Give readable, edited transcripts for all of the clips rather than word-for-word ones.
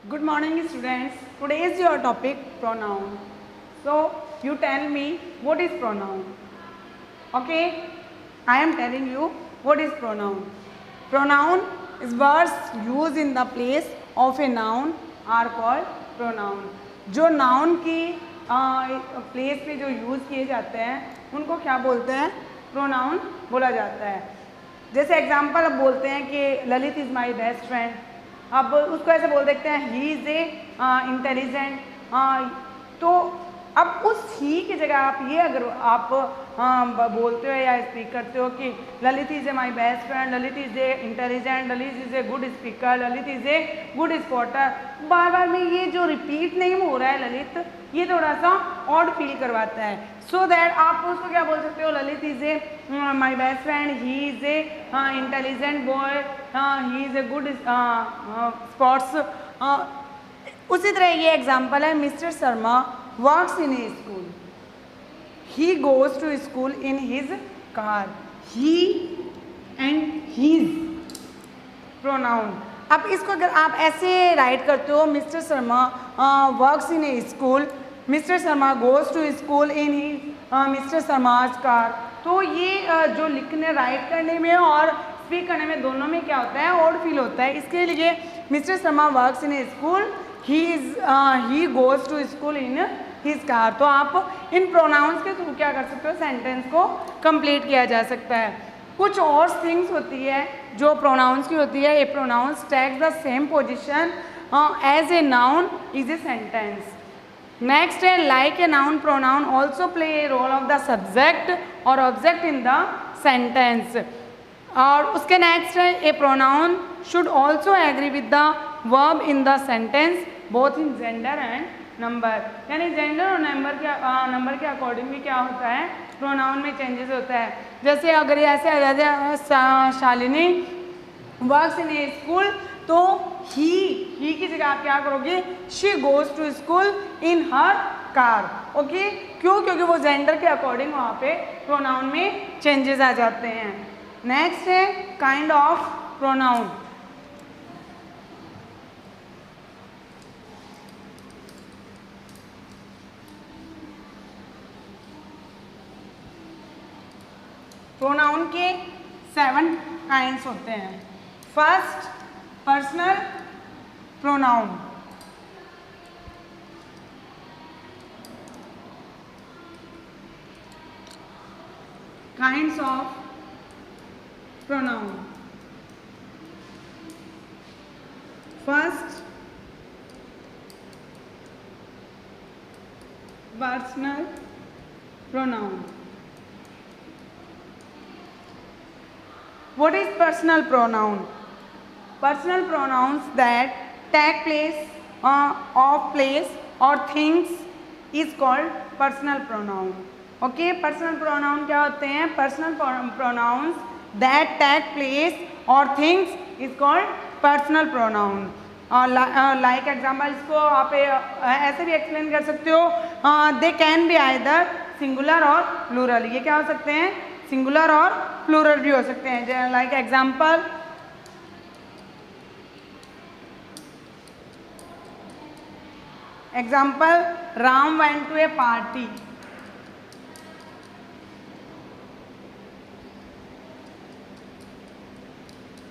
Good morning, students. Today is your topic pronoun. So you tell me what is pronoun. Okay, I am telling you what is pronoun. Pronoun is words used in the place of a noun are called pronoun. जो noun की place पे जो use किए जाते हैं उनको क्या बोलते हैं? प्रोनाउन बोला जाता है. जैसे एग्जाम्पल अब बोलते हैं कि Lalit is my best friend. अब उसको ऐसे बोल देखते हैं ही इज़ ए इंटेलिजेंट. तो अब उस ही की जगह आप ये अगर आप बोलते हो या स्पीक करते हो कि Lalit is a my best friend, Lalit is a intelligent, Lalit is a good speaker, Lalit is a good spotter. बार बार में ये जो रिपीट नहीं हो रहा है ललित, ये थोड़ा सा ऑड फील करवाता है. सो दैट आप उसको क्या बोल सकते हो? Lalit is a my best friend, he is a intelligent boy, he is a good sports. उसी तरह ये एग्जाम्पल है. Mister Sharma works in a school. He goes to school in his car. He and his pronoun. अब इसको अगर आप ऐसे write करते हो, Mister Sharma works in a school, Mister Sharma goes to school in he Mister Sharma's car. तो ये जो लिखने राइट करने में और स्पीक करने में दोनों में क्या होता है? ऑड फील होता है. इसके लिए Mister Sharma works in a school, he goes to school in his car. तो आप इन प्रोनाउंस के थ्रू क्या कर सकते हो? सेंटेंस को कंप्लीट किया जा सकता है. कुछ और थिंग्स होती है जो प्रोनाउंस की होती है. A pronouns take the same position as a noun is a sentence. Next है like a noun pronoun also play a role of the subject और ऑब्जेक्ट इन द सेंटेंस. और उसके नेक्स्ट है a pronoun should also agree with the verb in the sentence both in gender and number. यानी gender और number के according भी क्या होता है? प्रोनाउन में चेंजेस होता है. जैसे अगर ये ऐसे आ जाए Shalini works in a school, तो ही की जगह आप क्या करोगे? She goes to school in her car. Okay, क्यों? क्योंकि वो जेंडर के अकॉर्डिंग वहाँ पे प्रोनाउन में चेंजेस आ जाते हैं. नेक्स्ट है काइंड ऑफ प्रोनाउन. प्रोनाउन के 7 काइंड्स होते हैं. First, personal pronoun. Kinds of pronoun. First, personal pronoun. What is personal pronoun? Personal pronouns that take place of place or things is called personal pronoun. Okay, personal pronoun क्या होते हैं? Personal pronouns that take place or things is called personal pronoun. Like example, इसको आप ऐसे भी explain कर सकते हो. They can be either singular और plural. ये क्या हो सकते हैं? सिंगुलर और प्लूरल भी हो सकते हैं. Like example, Ram went to a party.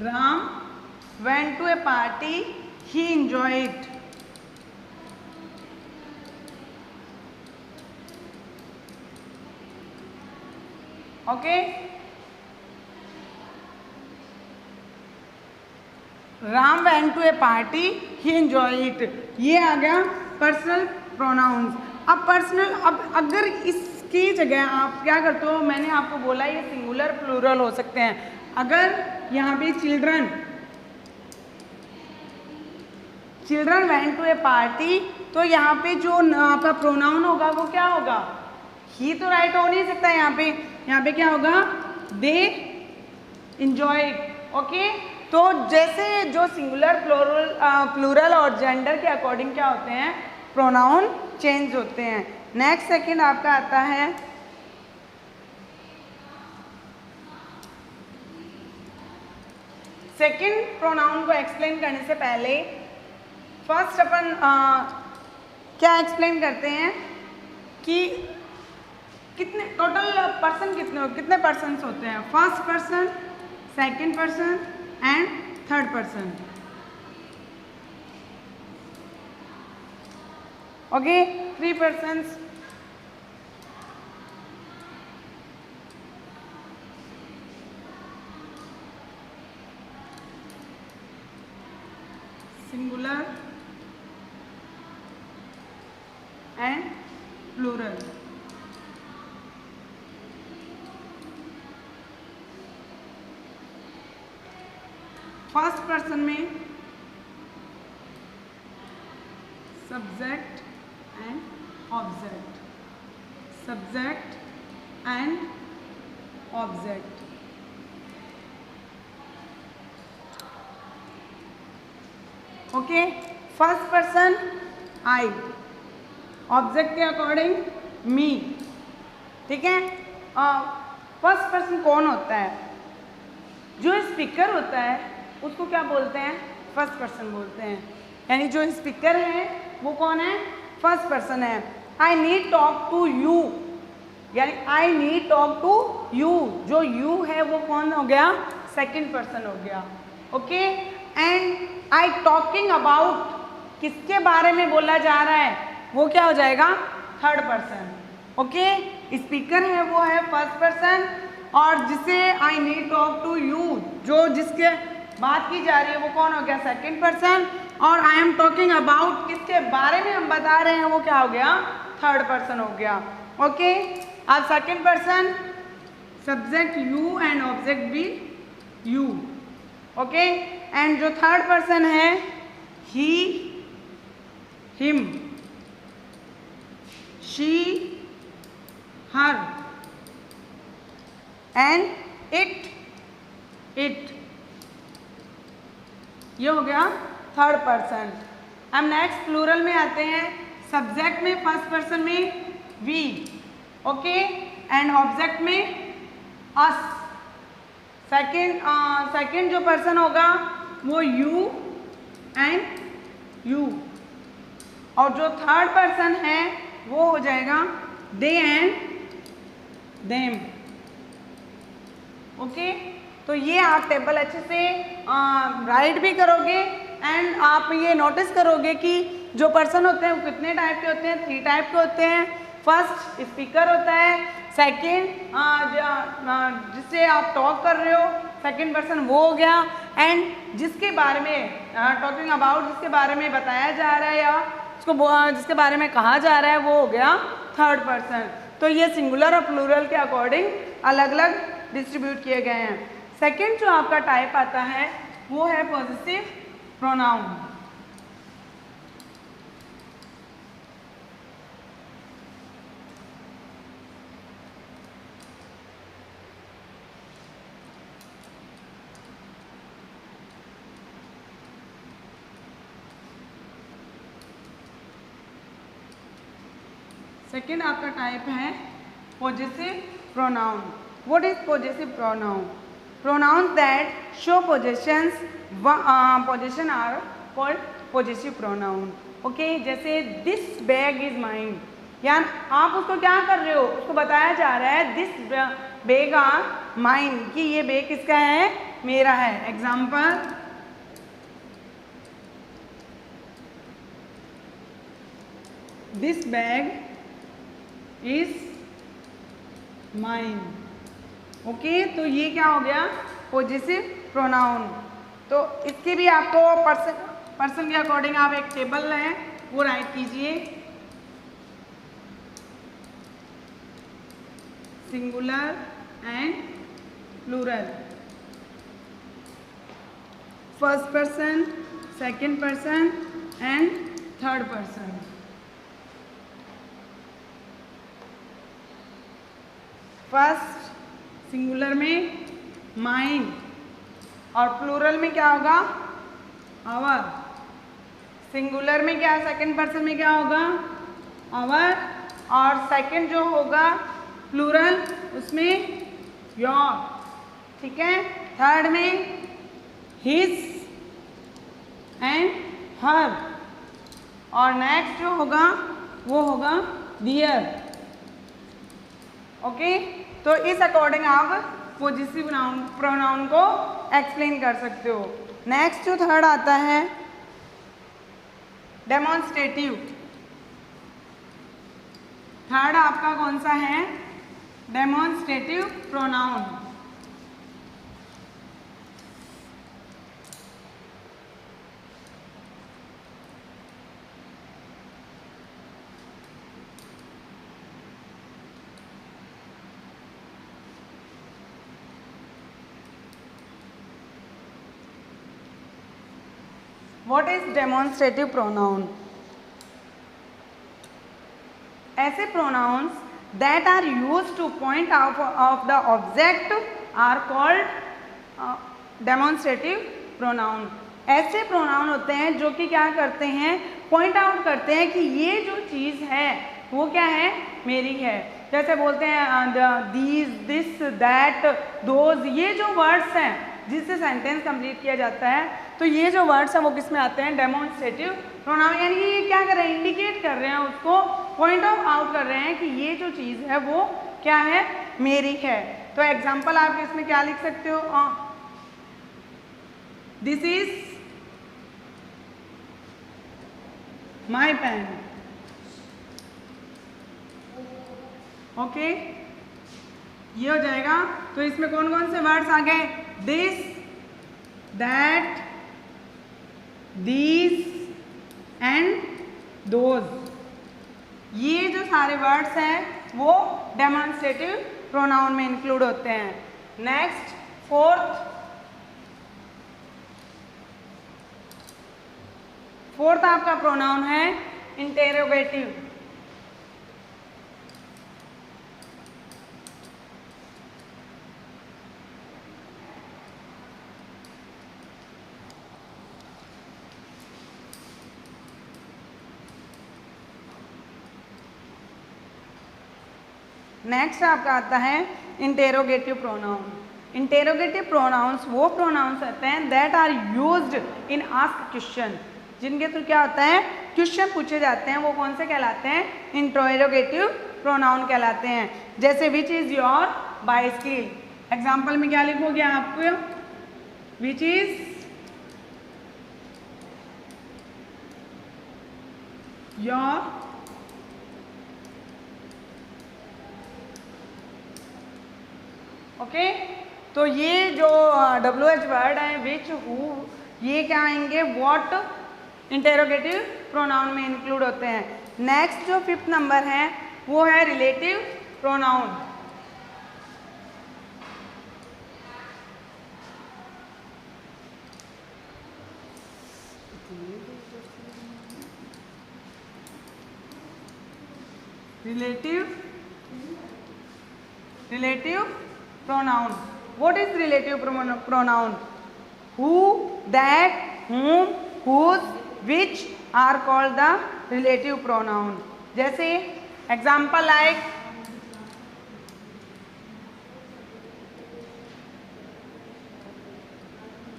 Ram went to a party, he enjoy it. Okay, Ram went to a party, he enjoy it. ये आ गया पर्सनल प्रोनाउंस. अब पर्सनल, अब अगर इसकी जगह आप क्या करते हो? मैंने आपको बोला ये सिंगुलर प्लूरल हो सकते हैं. अगर यहाँ पे children went to a party, तो यहाँ पे जो आपका प्रोनाउन होगा वो क्या होगा? ही तो राइट हो नहीं सकता. यहाँ पे क्या होगा? They enjoy. ओके, तो जैसे जो सिंगुलर प्लूरल और जेंडर के अकॉर्डिंग क्या होते हैं? प्रोनाउन चेंज होते हैं. नेक्स्ट सेकंड आपका आता है सेकंड प्रोनाउन को एक्सप्लेन करने से पहले फर्स्ट अपन क्या एक्सप्लेन करते हैं कि कितने टोटल पर्सन कितने पर्सन्स होते हैं, first person, second person and third person. Okay, 3 persons। Singular and plural. First person में subject and object, subject and object. Okay, first person I, object के अकॉर्डिंग मी। ठीक है, फर्स्ट पर्सन कौन होता है? जो स्पीकर होता है उसको क्या बोलते हैं? फर्स्ट पर्सन बोलते हैं। यानी जो स्पीकर है वो कौन है? फर्स्ट पर्सन है। I need talk to you, यानी I need talk to you, जो यू है वो कौन हो गया? सेकंड पर्सन हो गया। Okay, and I talking about, किसके बारे में बोला जा रहा है? वो क्या हो जाएगा? Third person. ओके, स्पीकर है वो है फर्स्ट पर्सन, और जिसे I need talk to you, जो जिसके बात की जा रही है वो कौन हो गया? Second person. और आई एम टॉकिंग अबाउट, किसके बारे में हम बता रहे हैं वो क्या हो गया? थर्ड पर्सन हो गया। ओके, अब second person, subject you and object भी यू। ओके, एंड जो थर्ड पर्सन है he, him, she, her and it, it. ये हो गया थर्ड पर्सन। अब नेक्स्ट प्लूरल में आते हैं। सब्जेक्ट में फर्स्ट पर्सन में वी, ओके, एंड ऑब्जेक्ट में अस। सेकेंड जो पर्सन होगा वो यू एंड यू, और जो थर्ड पर्सन है वो हो जाएगा दे एंड देम। ओके, तो ये आप टेबल अच्छे से राइट भी करोगे, एंड आप ये नोटिस करोगे कि जो पर्सन होते हैं वो कितने टाइप के होते हैं? 3 टाइप के होते हैं। फर्स्ट स्पीकर होता है, सेकंड जिससे आप टॉक कर रहे हो, सेकंड पर्सन वो हो गया, एंड जिसके बारे में टॉकिंग अबाउट, जिसके बारे में बताया जा रहा है या उसको जिसके बारे में कहा जा रहा है वो हो गया थर्ड पर्सन। तो ये सिंगुलर और प्लूरल के अकॉर्डिंग अलग अलग डिस्ट्रीब्यूट किए गए हैं। सेकंड जो आपका टाइप आता है वो है पॉजिटिव प्रोनाउन। सेकेंड आपका टाइप है possessive pronoun. What is possessive pronoun? Pronouns that show possessions possession are called possessive pronoun. Okay, जैसे this bag is mine, यानी आप उसको क्या कर रहे हो? उसको बताया जा रहा है this bag are mine, कि ये बैग किसका है? मेरा है। Example, this bag is mine। Okay, तो ये क्या हो गया? Positive pronoun. तो इसके भी आपको पर्सन के अकॉर्डिंग आप एक टेबल है वो राइट कीजिए। Singular and plural, first person, second person and third person. First singular में माइन, और प्लूरल में क्या होगा? आवर। सिंगुलर में क्या, सेकंड पर्सन में क्या होगा? आवर, और सेकंड जो होगा प्लूरल उसमें योर। ठीक है, थर्ड में हिज एंड हर, और नेक्स्ट जो होगा वो होगा डियर। ओके, तो इस अकॉर्डिंग आप पॉजिटिव प्रोनाउन को एक्सप्लेन कर सकते हो। नेक्स्ट जो थर्ड आता है डेमोन्स्ट्रेटिव। थर्ड आपका कौन सा है? Demonstrative pronoun. What is demonstrative pronoun? ऐसे pronouns that are used to point out of the object are called demonstrative pronoun. ऐसे pronoun होते हैं जो कि क्या करते हैं, point out करते हैं कि ये जो चीज़ है वो क्या है, मेरी है। जैसे बोलते हैं these, this, that, those, ये जो words हैं जिससे सेंटेंस कंप्लीट किया जाता है, तो ये जो वर्ड्स हैं वो किस में आते हैं? Demonstrative pronoun. यानी कि ये क्या कर रहे हैं, इंडिकेट कर रहे हैं, उसको पॉइंट आउट कर रहे हैं कि ये जो चीज़ है वो क्या है, मेरी है। तो एग्जांपल आप इसमें क्या लिख सकते हो? This is my pen. Okay, ये हो जाएगा। तो इसमें कौन कौन से वर्ड्स आ गए? This, that, these and those। ये जो सारे वर्ड्स हैं वो डेमोन्स्ट्रेटिव प्रोनाउन में इंक्लूड होते हैं। नेक्स्ट फोर्थ आपका प्रोनाउन है इंटेरोगेटिव। नेक्स्ट आपका आता है इंटेरोगेटिव प्रोनाउन। इंटेरोगेटिव प्रोनाउंस वो प्रोनाउंस होते हैं that are used in ask question, जिनके थ्रू क्या होता है, क्वेश्चन पूछे जाते हैं। वो कौन से कहलाते हैं? इंटेरोगेटिव प्रोनाउन कहलाते हैं। जैसे which is your bicycle. Example में क्या लिखोगे आपको? Which is your okay. तो ये जो WH वर्ड है विच, हु, ये क्या आएंगे? व्हाट इंटेरोगेटिव प्रोनाउन में इंक्लूड होते हैं। नेक्स्ट जो फिफ्थ नंबर है वो है relative pronoun. Relative pronoun. What is relative pronoun? Who, that, whom, whose, which are called the relative pronoun. जैसे example like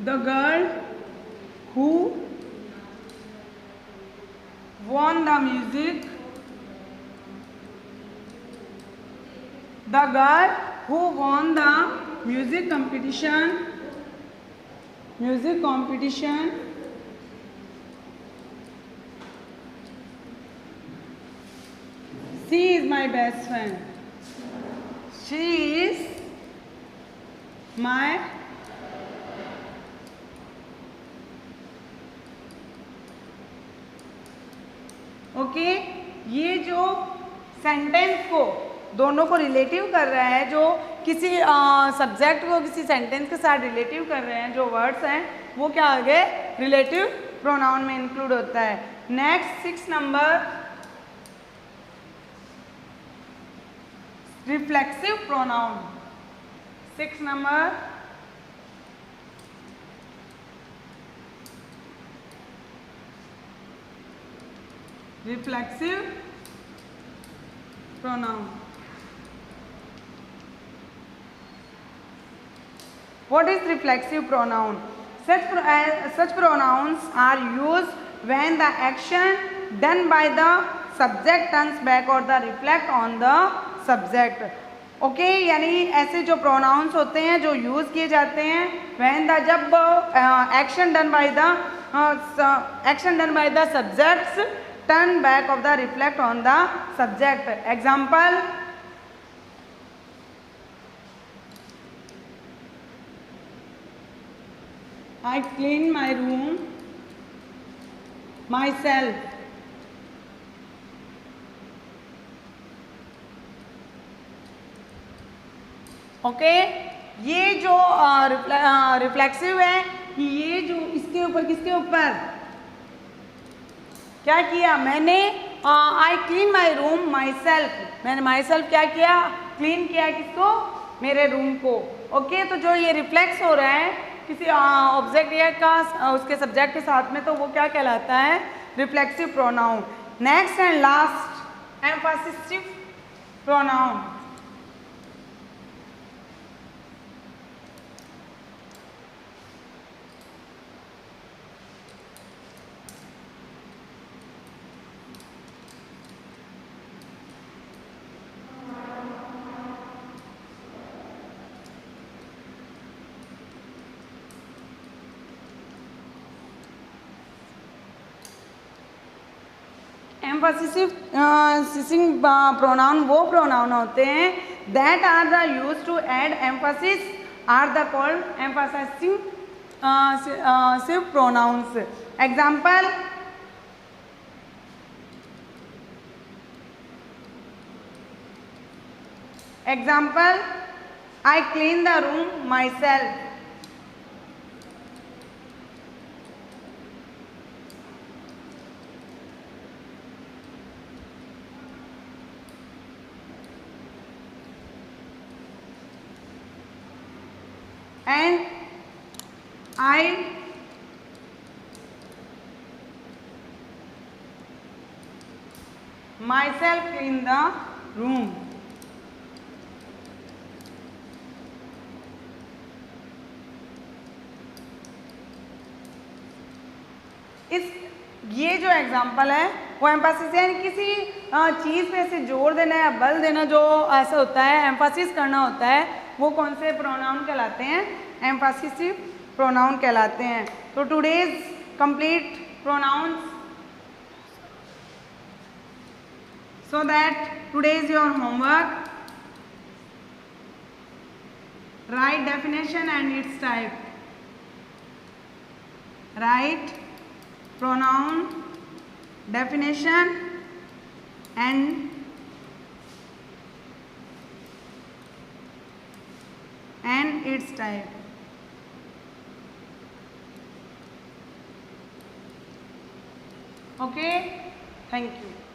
the girl who won the music, the girl who won the music competition, she is my best friend, she is my okay. ये जो sentence को दोनों को relative कर रहा है, जो किसी सब्जेक्ट को किसी सेंटेंस के साथ रिलेटिव कर रहे हैं, जो वर्ड्स हैं वो क्या आ गए? रिलेटिव प्रोनाउन में इंक्लूड होता है। Next 6 number reflexive pronoun. 6 number reflexive pronoun. What is reflexive pronoun? Such pronouns are used when the action done by the subject turns back or the reflect on the subject. Okay यानी ऐसे जो pronounce होते हैं जो use किए जाते हैं when the जब action done by the subjects turn back of the reflect on the subject. Example, I clean my room myself. Okay ये जो रिफ्लेक्सिव है, ये जो इसके ऊपर किसके ऊपर क्या किया मैंने, I clean my room my self. मैंने माई सेल्फ क्या किया, क्लीन किया किसको, मेरे रूम को. ओके तो जो ये रिफ्लेक्स हो रहा है किसी ऑब्जेक्ट या का उसके सब्जेक्ट के साथ में, तो वो क्या कहलाता है, reflexive pronoun. Next and last, emphasive pronoun. Emphasive pronoun वो प्रोनाउन होते हैं that are the use to add emphasis are the called emphasive pronouns. Example, I clean the room myself. And I myself clean the room. ये जो example है वो emphasis यानी किसी चीज़ पे ऐसे जोर देना या बल देना, जो ऐसा होता है एम्फेसिस करना होता है, वो कौन से प्रोनाउन कहलाते हैं, एम्फेसिव प्रोनाउन कहलाते हैं. तो today's complete pronouns, so that today's your homework, write definition and its type. Write pronoun definition and its type. Okay, thank you.